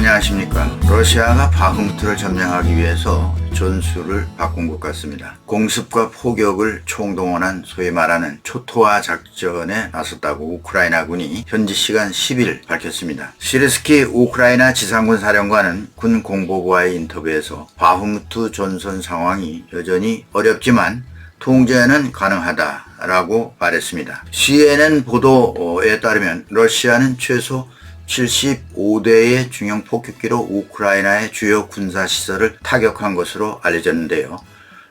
안녕하십니까. 러시아가 바흐무트를 점령하기 위해서 전술을 바꾼 것 같습니다. 공습과 포격을 총동원한 소위 말하는 초토화 작전에 나섰다고 우크라이나군이 현지 시간 10일 밝혔습니다. 시르스키 우크라이나 지상군 사령관은 군 공보부와의 인터뷰에서 바흐무트 전선 상황이 여전히 어렵지만 통제는 가능하다라고 말했습니다. CNN 보도에 따르면 러시아는 최소 75대의 중형 폭격기로 우크라이나의 주요 군사시설을 타격한 것으로 알려졌는데요.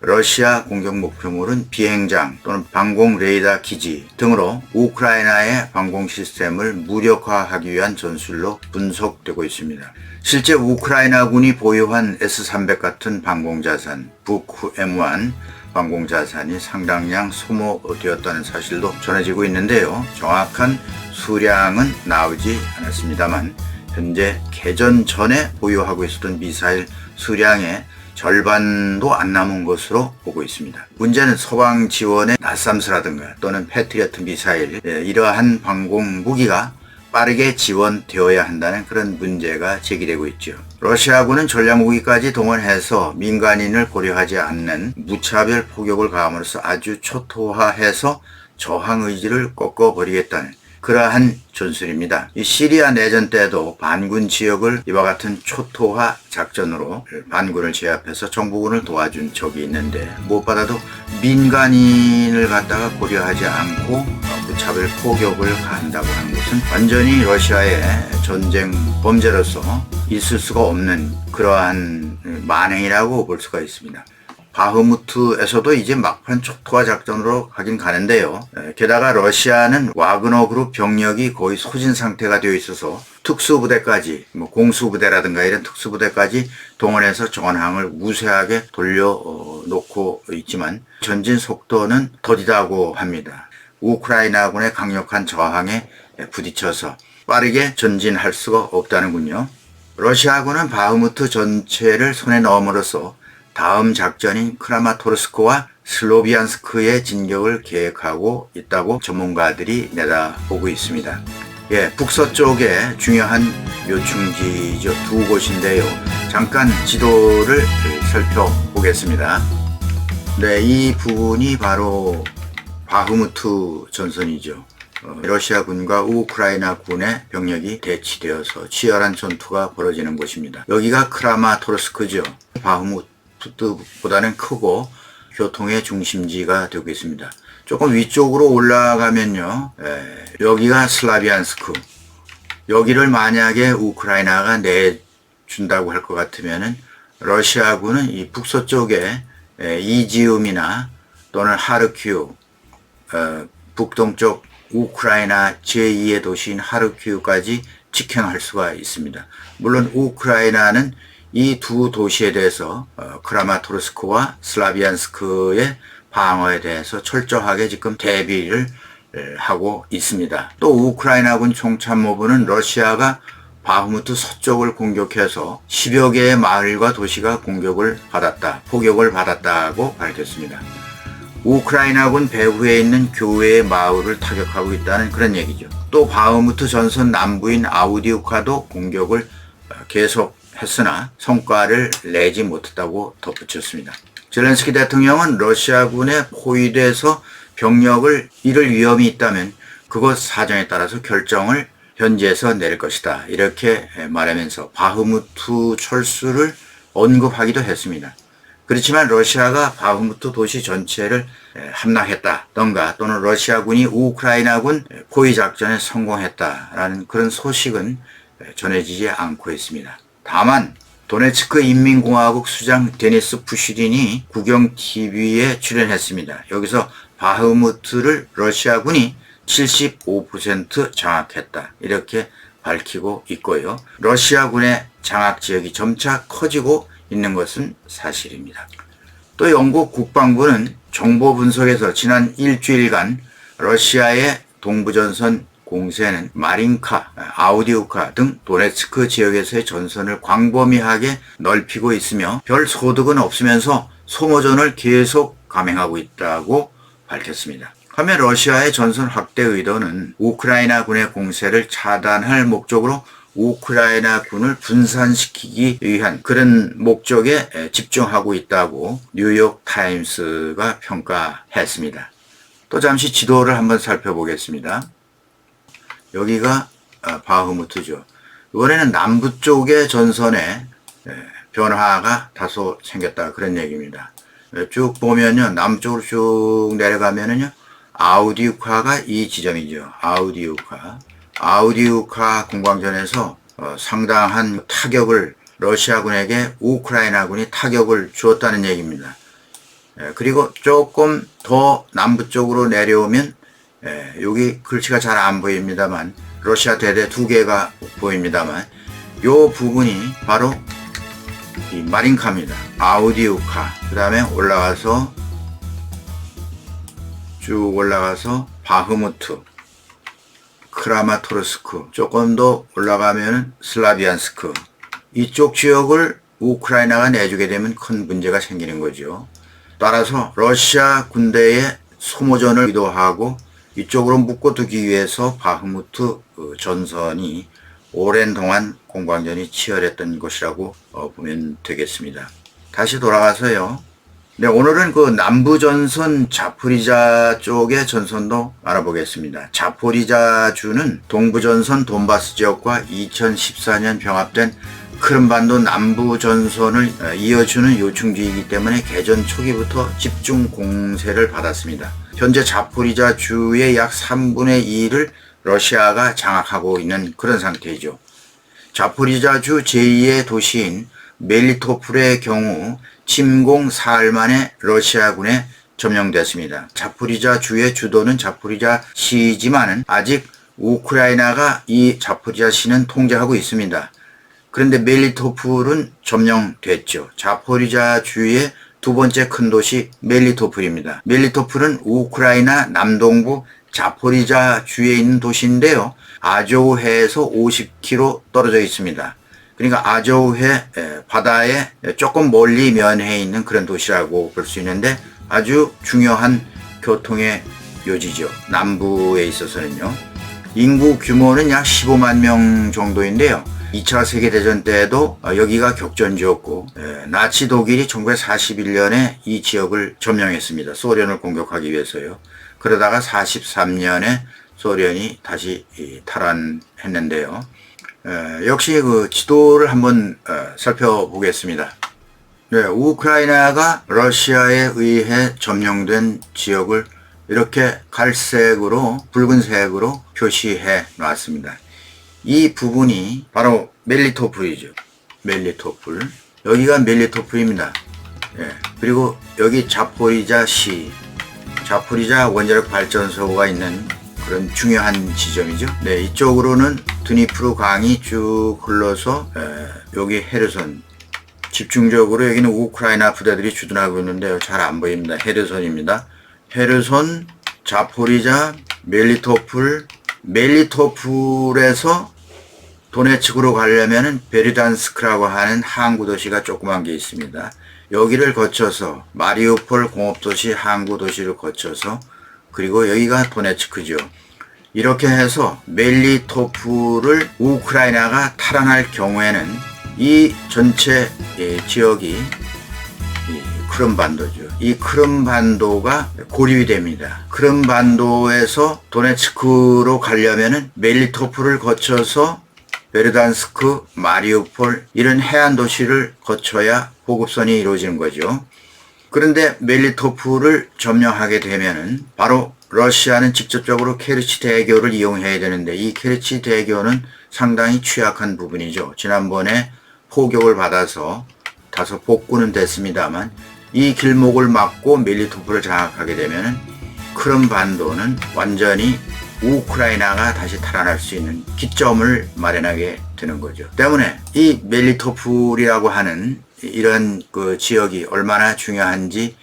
러시아 공격 목표물은 비행장 또는 방공 레이더 기지 등으로 우크라이나의 방공 시스템을 무력화하기 위한 전술로 분석되고 있습니다. 실제 우크라이나군이 보유한 S-300 같은 방공자산, 북 M1 방공자산이 상당량 소모되었다는 사실도 전해지고 있는데요. 정확한 수량은 나오지 않았습니다만 현재 개전 전에 보유하고 있었던 미사일 수량의 절반도 안 남은 것으로 보고 있습니다. 문제는 서방 지원의 나삼스라든가 또는 패트리어트 미사일 이러한 방공 무기가 빠르게 지원되어야 한다는 그런 문제가 제기되고 있죠. 러시아군은 전략무기까지 동원해서 민간인을 고려하지 않는 무차별 포격을 가함으로써 아주 초토화해서 저항 의지를 꺾어버리겠다는 그러한 전술입니다. 이 시리아 내전 때도 반군 지역을 이와 같은 초토화 작전으로 반군을 제압해서 정부군을 도와준 적이 있는데 무엇보다도 민간인을 갖다가 고려하지 않고 무차별 포격을 가한다고 하는 것은 완전히 러시아의 전쟁 범죄로서 있을 수가 없는 그러한 만행이라고 볼 수가 있습니다. 바흐무트에서도 이제 막판 초토화 작전으로 가긴 가는데요. 게다가 러시아는 와그너 그룹 병력이 거의 소진 상태가 되어 있어서 특수부대까지 공수부대라든가 이런 특수부대까지 동원해서 전황을 우세하게 돌려놓고 있지만 전진 속도는 더디다고 합니다. 우크라이나군의 강력한 저항에 부딪혀서 빠르게 전진할 수가 없다는군요. 러시아군은 바흐무트 전체를 손에 넣음으로써 다음 작전인 크라마토르스크와 슬로비안스크의 진격을 계획하고 있다고 전문가들이 내다보고 있습니다. 북서쪽에 중요한 요충지죠. 두 곳인데요. 잠깐 지도를 살펴보겠습니다. 이 부분이 바로 바흐무트 전선이죠. 러시아군과 우크라이나군의 병력이 대치되어서 치열한 전투가 벌어지는 곳입니다. 여기가 크라마토르스크죠. 바흐무트보다는 크고 교통의 중심지가 되고 있습니다. 조금 위쪽으로 올라가면요. 여기가 슬라비안스크. 여기를 만약에 우크라이나가 내준다고 할 것 같으면은 러시아군은 이 북서쪽에 이지움이나 또는 하르키우, 북동쪽 우크라이나 제2의 도시인 하르키우까지 직행할 수가 있습니다. 물론 우크라이나는 이 두 도시에 대해서 크라마토르스크와 슬라비안스크의 방어에 대해서 철저하게 지금 대비를 하고 있습니다. 또 우크라이나군 총참모부는 러시아가 바흐무트 서쪽을 공격해서 10여 개의 마을과 도시가 공격을 받았다, 포격을 받았다고 밝혔습니다. 우크라이나군 배후에 있는 교회의 마을을 타격하고 있다는 그런 얘기죠. 또 바흐무트 전선 남부인 아우디우카도 공격을 계속했으나 성과를 내지 못했다고 덧붙였습니다. 젤렌스키 대통령은 러시아군에 포위돼서 병력을 잃을 위험이 있다면 그것 사정에 따라서 결정을 현지에서 내릴 것이다. 이렇게 말하면서 바흐무트 철수를 언급하기도 했습니다. 그렇지만 러시아가 바흐무트 도시 전체를 함락했다던가 또는 러시아군이 우크라이나군 포위 작전에 성공했다라는 그런 소식은 전해지지 않고 있습니다. 다만 도네츠크 인민공화국 수장 데니스 푸시린이 국영TV에 출연했습니다. 여기서 바흐무트를 러시아군이 75% 장악했다 이렇게 밝히고 있고요. 러시아군의 장악 지역이 점차 커지고 있는 것은 사실입니다. 또 영국 국방부는 정보 분석에서 지난 일주일간 러시아의 동부전선 공세는 마린카, 아우디우카 등 도네츠크 지역에서의 전선을 광범위하게 넓히고 있으며 별 소득은 없으면서 소모전을 계속 감행하고 있다고 밝혔습니다. 하며 러시아의 전선 확대 의도는 우크라이나군의 공세를 차단할 목적으로 우크라이나 군을 분산시키기 위한 그런 목적에 집중하고 있다고 뉴욕 타임스가 평가했습니다. 또 잠시 지도를 한번 살펴보겠습니다. 여기가 바흐무트죠. 이번에는 남부 쪽의 전선에 변화가 다소 생겼다 그런 얘기입니다. 쭉 보면요, 남쪽으로 쭉 내려가면은요, 아우디우카가 이 지점이죠. 아우디우카 공방전에서 상당한 타격을 러시아군에게 우크라이나군이 타격을 주었다는 얘기입니다. 그리고 조금 더 남부 쪽으로 내려오면 여기 글씨가 잘 안 보입니다만 러시아 대대 2개가 보입니다만 요 부분이 바로 이 마린카입니다. 아우디우카. 그 다음에 쭉 올라가서 바흐무트, 크라마토르스크, 조금 더 올라가면 슬라비안스크. 이쪽 지역을 우크라이나가 내주게 되면 큰 문제가 생기는 거죠. 따라서 러시아 군대의 소모전을 의도하고 이쪽으로 묶어두기 위해서 바흐무트 전선이 오랜 동안 공방전이 치열했던 것이라고 보면 되겠습니다. 다시 돌아가서요. 네, 오늘은 그 남부전선 자포리자 쪽의 전선도 알아보겠습니다. 자포리자주는 동부전선 돈바스 지역과 2014년 병합된 크림반도 남부전선을 이어주는 요충지이기 때문에 개전 초기부터 집중 공세를 받았습니다. 현재 자포리자주의 약 3분의 2를 러시아가 장악하고 있는 그런 상태이죠. 자포리자주 제2의 도시인 멜리토폴의 경우 침공 사흘 만에 러시아군에 점령됐습니다. 자포리자주의 주도는 자포리자시지만은 아직 우크라이나가 이 자포리자시는 통제하고 있습니다. 그런데 멜리토폴은 점령됐죠. 자포리자주의 두 번째 큰 도시 멜리토폴입니다. 멜리토폴은 우크라이나 남동부 자포리자주에 있는 도시인데요. 아조우해에서 50km 떨어져 있습니다. 그러니까 아조우해 바다에 조금 멀리 면해 있는 그런 도시라고 볼 수 있는데 아주 중요한 교통의 요지죠. 남부에 있어서는요. 인구 규모는 약 15만 명 정도인데요. 2차 세계대전 때에도 여기가 격전지였고 나치 독일이 1941년에 이 지역을 점령했습니다. 소련을 공격하기 위해서요. 그러다가 43년에 소련이 다시 탈환했는데요. 역시 그 지도를 한번 살펴보겠습니다. 네, 우크라이나가 러시아에 의해 점령된 지역을 이렇게 갈색으로 붉은색으로 표시해 놨습니다. 이 부분이 바로 멜리토폴이죠. 멜리토폴. 여기가 멜리토폴입니다. 예. 그리고 여기 자포리자시, 자포리자 원자력 발전소가 있는 그런 중요한 지점이죠. 네, 이쪽으로는 드니프로 강이 쭉 흘러서 여기 헤르손. 집중적으로 여기는 우크라이나 부대들이 주둔하고 있는데요. 잘 안 보입니다. 헤르손입니다. 헤르손, 자포리자, 멜리토폴. 멜리토폴에서 도네츠크로 가려면은 베르단스크라고 하는 항구 도시가 조그만 게 있습니다. 여기를 거쳐서 마리우폴 공업도시 항구 도시를 거쳐서 그리고 여기가 도네츠크죠. 이렇게 해서 멜리토폴을 우크라이나가 탈환할 경우에는 이 전체 지역이 크림반도죠. 이 크림반도가 고립이 됩니다. 크림반도에서 도네츠크로 가려면은 멜리토폴을 거쳐서 베르단스크, 마리우폴 이런 해안 도시를 거쳐야 보급선이 이루어지는 거죠. 그런데 멜리토폴을 점령하게 되면은 바로 러시아는 직접적으로 케르치 대교를 이용해야 되는데 이 케르치 대교는 상당히 취약한 부분이죠. 지난번에 포격을 받아서 다소 복구는 됐습니다만 이 길목을 막고 멜리토폴을 장악하게 되면은 크림반도는 완전히 우크라이나가 다시 탈환할 수 있는 기점을 마련하게 되는 거죠. 때문에 이 멜리토폴이라고 하는 이런 그 지역이 얼마나 중요한지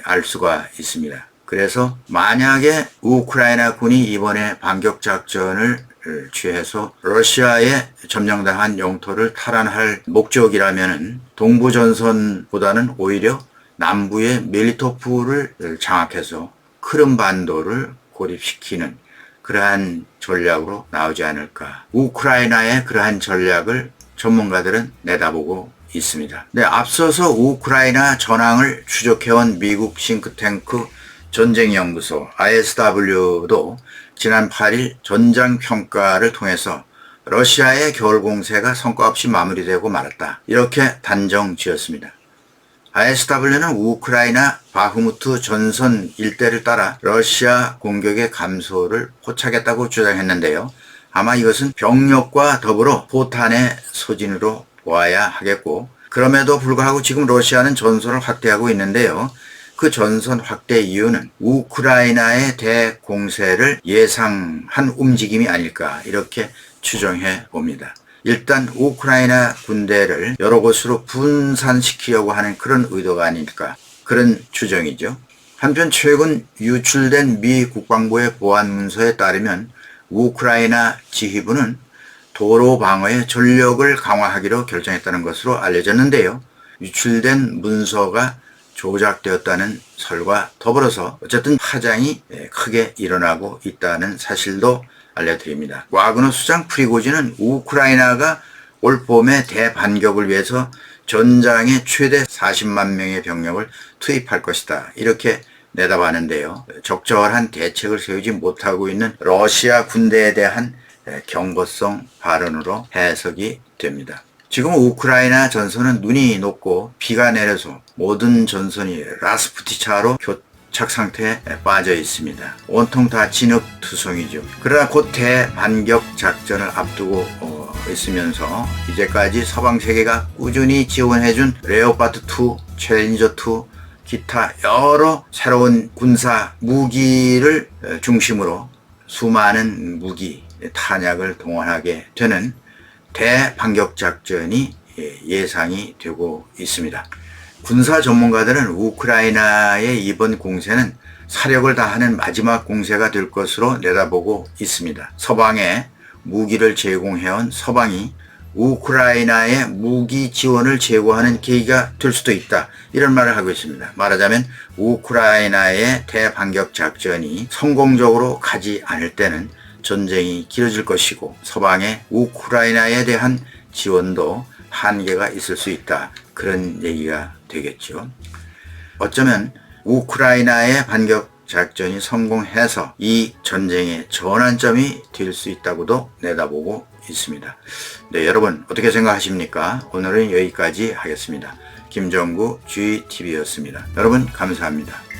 알 수가 있습니다. 그래서 만약에 우크라이나 군이 이번에 반격 작전을 취해서 러시아에 점령당한 영토를 탈환할 목적이라면은 동부 전선보다는 오히려 남부의 멜리토폴을 장악해서 크림반도를 고립시키는 그러한 전략으로 나오지 않을까. 우크라이나의 그러한 전략을 전문가들은 내다보고 있습니다. 네, 앞서서 우크라이나 전황을 추적해온 미국 싱크탱크 전쟁연구소 ISW도 지난 8일 전장평가를 통해서 러시아의 겨울 공세가 성과 없이 마무리되고 말았다, 이렇게 단정 지었습니다. ISW는 우크라이나 바흐무트 전선 일대를 따라 러시아 공격의 감소를 포착했다고 주장했는데요. 아마 이것은 병력과 더불어 포탄의 소진으로 보아야 하겠고, 그럼에도 불구하고 지금 러시아는 전선을 확대하고 있는데요. 그 전선 확대 이유는 우크라이나의 대공세를 예상한 움직임이 아닐까, 이렇게 추정해 봅니다. 일단 우크라이나 군대를 여러 곳으로 분산시키려고 하는 그런 의도가 아닐까, 그런 추정이죠. 한편 최근 유출된 미 국방부의 보안 문서에 따르면 우크라이나 지휘부는 도로 방어에 전력을 강화하기로 결정했다는 것으로 알려졌는데요. 유출된 문서가 조작되었다는 설과 더불어서 어쨌든 파장이 크게 일어나고 있다는 사실도 알려드립니다. 와그너 수장 프리고진은 우크라이나가 올 봄에 대반격을 위해서 전장에 최대 40만 명의 병력을 투입할 것이다, 이렇게 내다봤는데요. 적절한 대책을 세우지 못하고 있는 러시아 군대에 대한 경고성 발언으로 해석이 됩니다. 지금 우크라이나 전선은 눈이 녹고 비가 내려서 모든 전선이 라스푸티차로 교착 상태에 빠져 있습니다. 온통 다 진흙투성이죠. 그러나 곧 대반격 작전을 앞두고 있으면서 이제까지 서방 세계가 꾸준히 지원해준 레오파드2, 챌린저2, 기타 여러 새로운 군사 무기를 중심으로 수많은 무기, 탄약을 동원하게 되는 대반격 작전이 예상이 되고 있습니다. 군사 전문가들은 우크라이나의 이번 공세는 사력을 다하는 마지막 공세가 될 것으로 내다보고 있습니다. 서방에 무기를 제공해온 서방이 우크라이나의 무기 지원을 제고하는 계기가 될 수도 있다, 이런 말을 하고 있습니다. 말하자면 우크라이나의 대반격 작전이 성공적으로 가지 않을 때는 전쟁이 길어질 것이고, 서방의 우크라이나에 대한 지원도 한계가 있을 수 있다, 그런 얘기가 되겠죠. 어쩌면 우크라이나의 반격 작전이 성공해서 이 전쟁의 전환점이 될 수 있다고도 내다보고 있습니다. 네, 여러분 어떻게 생각하십니까? 오늘은 여기까지 하겠습니다. 김정구 GTV였습니다. 여러분 감사합니다.